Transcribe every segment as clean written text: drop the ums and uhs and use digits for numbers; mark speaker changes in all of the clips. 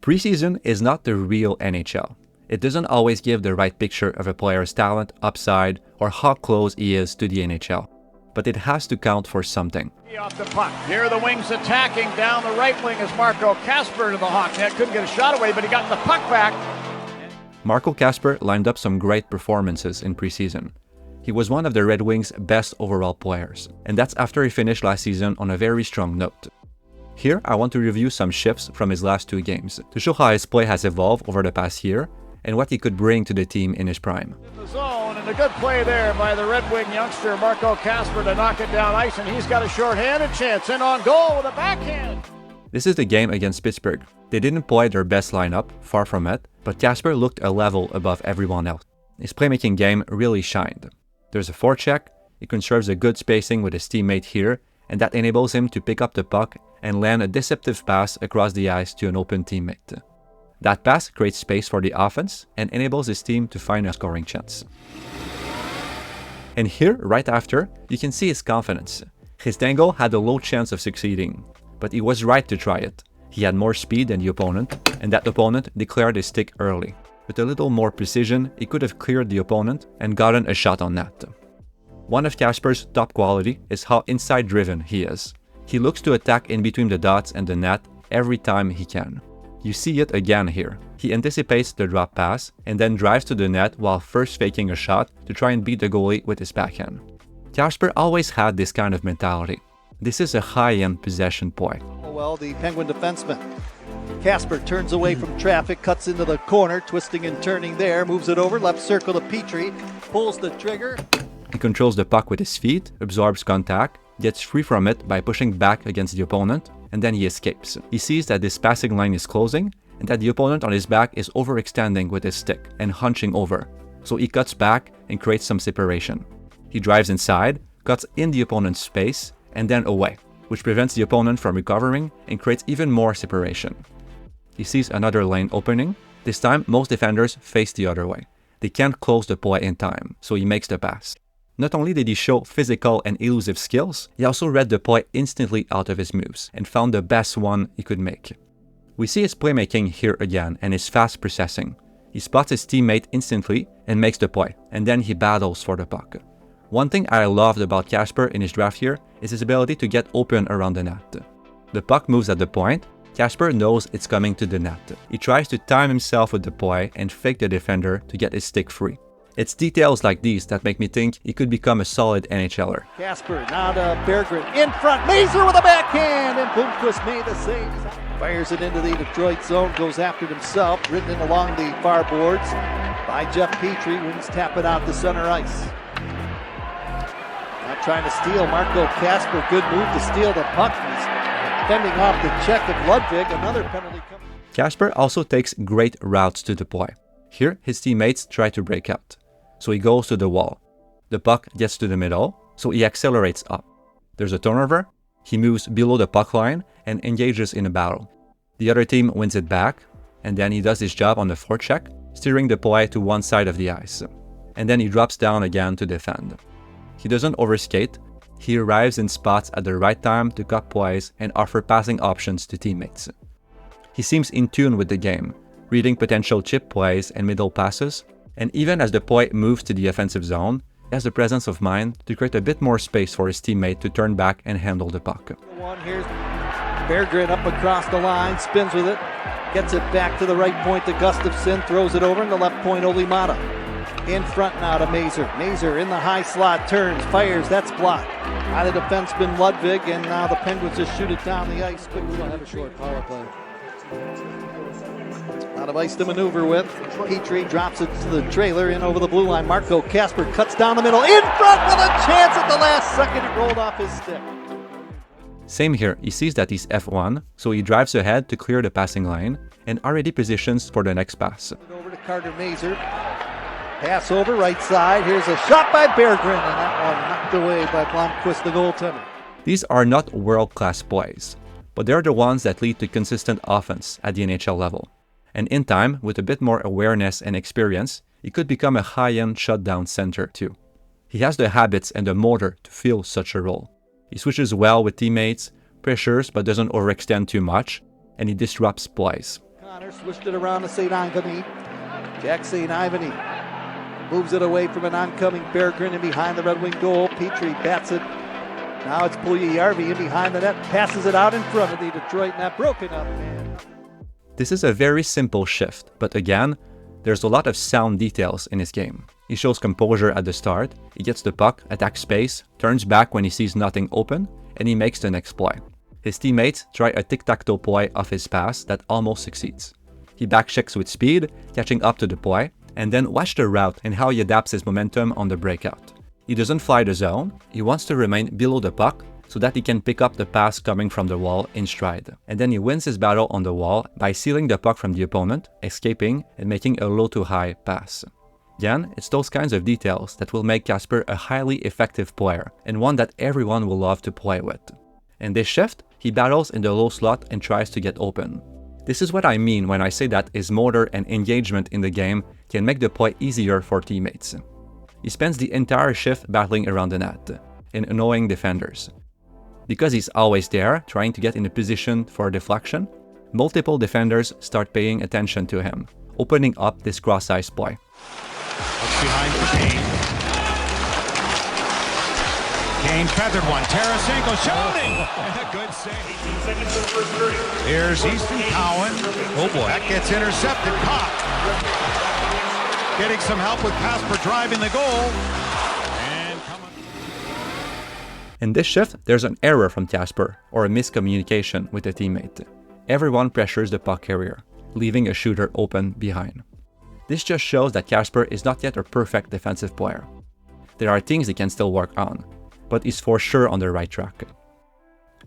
Speaker 1: Preseason is not the real NHL. It doesn't always give the right picture of a player's talent, upside, or how close he is to the NHL. But it has to count for something.
Speaker 2: Off the puck. Here are the Wings attacking down the right wing as Marco Kasper to the Hawk net. Couldn't get a shot away, but he got the puck back.
Speaker 1: Marco Kasper lined up some great performances in preseason. He was one of the Red Wings' best overall players, and that's after he finished last season on a very strong note. Here, I want to review some shifts from his last 2 games to show how his play has evolved over the past year and what he could bring to the team in his prime.
Speaker 2: In the zone, and a good play there by the Red Wing youngster Marco Kasper to knock it down ice, and he's got a short-handed chance in on goal with a backhand.
Speaker 1: This is the game against Pittsburgh. They didn't play their best lineup, far from it, but Kasper looked a level above everyone else. His playmaking game really shined. There's a forecheck, he conserves a good spacing with his teammate here, and that enables him to pick up the puck and land a deceptive pass across the ice to an open teammate. That pass creates space for the offense and enables his team to find a scoring chance. And here, right after, you can see his confidence. His dangle had a low chance of succeeding, but he was right to try it. He had more speed than the opponent, and that opponent declared his stick early. With a little more precision, he could have cleared the opponent and gotten a shot on net. One of Kasper's top quality is how inside-driven he is. He looks to attack in between the dots and the net every time he can. You see it again here. He anticipates the drop pass and then drives to the net while first faking a shot to try and beat the goalie with his backhand. Kasper always had this kind of mentality. This is a high-end possession play.
Speaker 3: Well, the Penguin defenseman. Kasper turns away from traffic, cuts into the corner, twisting and turning there, moves it over, left circle to Petrie, pulls the trigger.
Speaker 1: He controls the puck with his feet, absorbs contact, gets free from it by pushing back against the opponent, and then he escapes. He sees that this passing line is closing and that the opponent on his back is overextending with his stick and hunching over, so he cuts back and creates some separation. He drives inside, cuts in the opponent's space, and then away, which prevents the opponent from recovering and creates even more separation. He sees another lane opening. This time, most defenders face the other way. They can't close the play in time, so he makes the pass. Not only did he show physical and elusive skills, he also read the play instantly out of his moves and found the best one he could make. We see his playmaking here again and his fast processing. He spots his teammate instantly and makes the play, and then he battles for the puck. One thing I loved about Kasper in his draft year is his ability to get open around the net. The puck moves at the point. Kasper knows it's coming to the net. He tries to time himself with the play and fake the defender to get his stick free. It's details like these that make me think he could become a solid NHLer.
Speaker 3: Kasper now to Berggren in front, Mazur with a backhand, and Blomqvist made the save. Fires it into the Detroit zone, goes after it himself, ridden in along the far boards by Jeff Petrie. Wings tap it out to center ice. Now trying to steal Marco Kasper, good move to steal the puck. He's fending off the check of Ludwig, another penalty coming.
Speaker 1: Kasper also takes great routes to the play. Here, his teammates try to break out, so he goes to the wall. The puck gets to the middle, so he accelerates up. There's a turnover, he moves below the puck line and engages in a battle. The other team wins it back, and then he does his job on the forecheck, steering the play to one side of the ice. And then he drops down again to defend. He doesn't overskate, he arrives in spots at the right time to cut plays and offer passing options to teammates. He seems in tune with the game, reading potential chip plays and middle passes, and even as the play moves to the offensive zone, he has the presence of mind to create a bit more space for his teammate to turn back and handle the puck.
Speaker 3: Here's Berggren up across the line, spins with it, gets it back to the right point to Gustafsson, throws it over in the left point, Olimata. In front now to Mazur. Mazur in the high slot, turns, fires, that's blocked by the defenseman Ludwig, and now the Penguins just shoot it down the ice quickly. We'll have a short power play. Out of ice to maneuver with. Petrie drops it to the trailer in over the blue line. Marco Kasper cuts down the middle, in front with a chance at the last second. It rolled off his stick.
Speaker 1: Same here, he sees that he's F1, so he drives ahead to clear the passing line and already positions for the next pass.
Speaker 3: Over to Carter Mazur. Pass over, right side. Here's a shot by Berggren, and that one knocked away by Blomqvist, the goaltender.
Speaker 1: These are not world-class plays, but they're the ones that lead to consistent offense at the NHL level. And in time, with a bit more awareness and experience, he could become a high-end shutdown center too. He has the habits and the motor to fill such a role. He switches well with teammates, pressures but doesn't overextend too much, and he disrupts plays.
Speaker 3: Connor switched it around to St. Ivany. Jack St. Ivany moves it away from an oncoming Berggren in behind the Red Wing goal. Petrie bats it. Now it's Puljujärvi in behind the net, passes it out in front of the Detroit net, broken up, man.
Speaker 1: This is a very simple shift, but again, there's a lot of sound details in his game. He shows composure at the start, he gets the puck, attacks space, turns back when he sees nothing open, and he makes the next play. His teammates try a tic-tac-toe play off his pass that almost succeeds. He backchecks with speed, catching up to the play, and then watch the route and how he adapts his momentum on the breakout. He doesn't fly the zone, he wants to remain below the puck so that he can pick up the pass coming from the wall in stride. And then he wins his battle on the wall by sealing the puck from the opponent, escaping, and making a low to high pass. Again, it's those kinds of details that will make Kasper a highly effective player, and one that everyone will love to play with. In this shift, he battles in the low slot and tries to get open. This is what I mean when I say that his motor and engagement in the game can make the play easier for teammates. He spends the entire shift battling around the net and annoying defenders. Because he's always there, trying to get in a position for a deflection, multiple defenders start paying attention to him, opening up this cross-ice play.
Speaker 4: Looks behind for Kane. Kane feathered one. Tarasenko shooting! And a good save. Here's Easton Cowan. Oh boy. That gets intercepted. Caught. Getting some help with Kasper driving the goal. And coming.
Speaker 1: In this shift, there's an error from Kasper, or a miscommunication with a teammate. Everyone pressures the puck carrier, leaving a shooter open behind. This just shows that Kasper is not yet a perfect defensive player. There are things he can still work on, but he's for sure on the right track.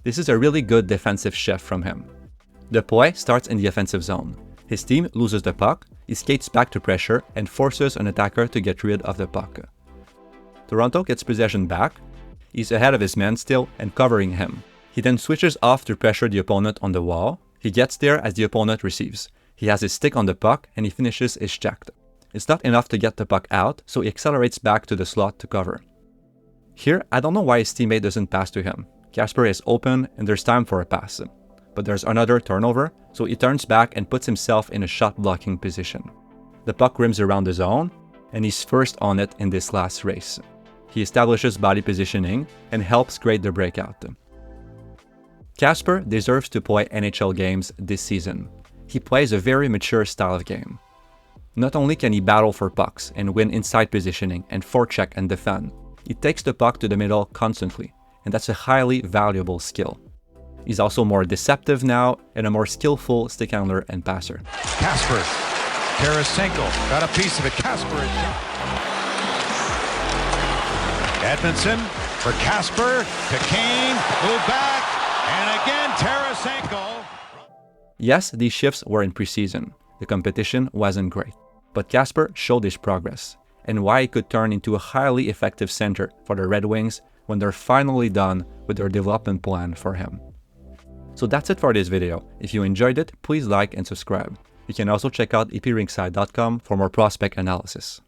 Speaker 1: This is a really good defensive shift from him. The play starts in the offensive zone. His team loses the puck, he skates back to pressure and forces an attacker to get rid of the puck. Toronto gets possession back, he's ahead of his man still and covering him. He then switches off to pressure the opponent on the wall. He gets there as the opponent receives. He has his stick on the puck and he finishes his check. It's not enough to get the puck out, so he accelerates back to the slot to cover. Here, I don't know why his teammate doesn't pass to him. Kasper is open and there's time for a pass. But there's another turnover, so he turns back and puts himself in a shot-blocking position. The puck rims around the zone, and he's first on it in this last race. He establishes body positioning and helps create the breakout. Kasper deserves to play NHL games this season. He plays a very mature style of game. Not only can he battle for pucks and win inside positioning and forecheck and defend, he takes the puck to the middle constantly, and that's a highly valuable skill. He's also more deceptive now and a more skillful stick handler and passer.
Speaker 4: Kasper. Tarasenko got a piece of it. Kasper is shot. Edmondson for Kasper to Kane. Move back. And again, Tarasenko.
Speaker 1: Yes, these shifts were in preseason. The competition wasn't great. But Kasper showed his progress and why he could turn into a highly effective center for the Red Wings when they're finally done with their development plan for him. So that's it for this video. If you enjoyed it, please like and subscribe. You can also check out eprinkside.com for more prospect analysis.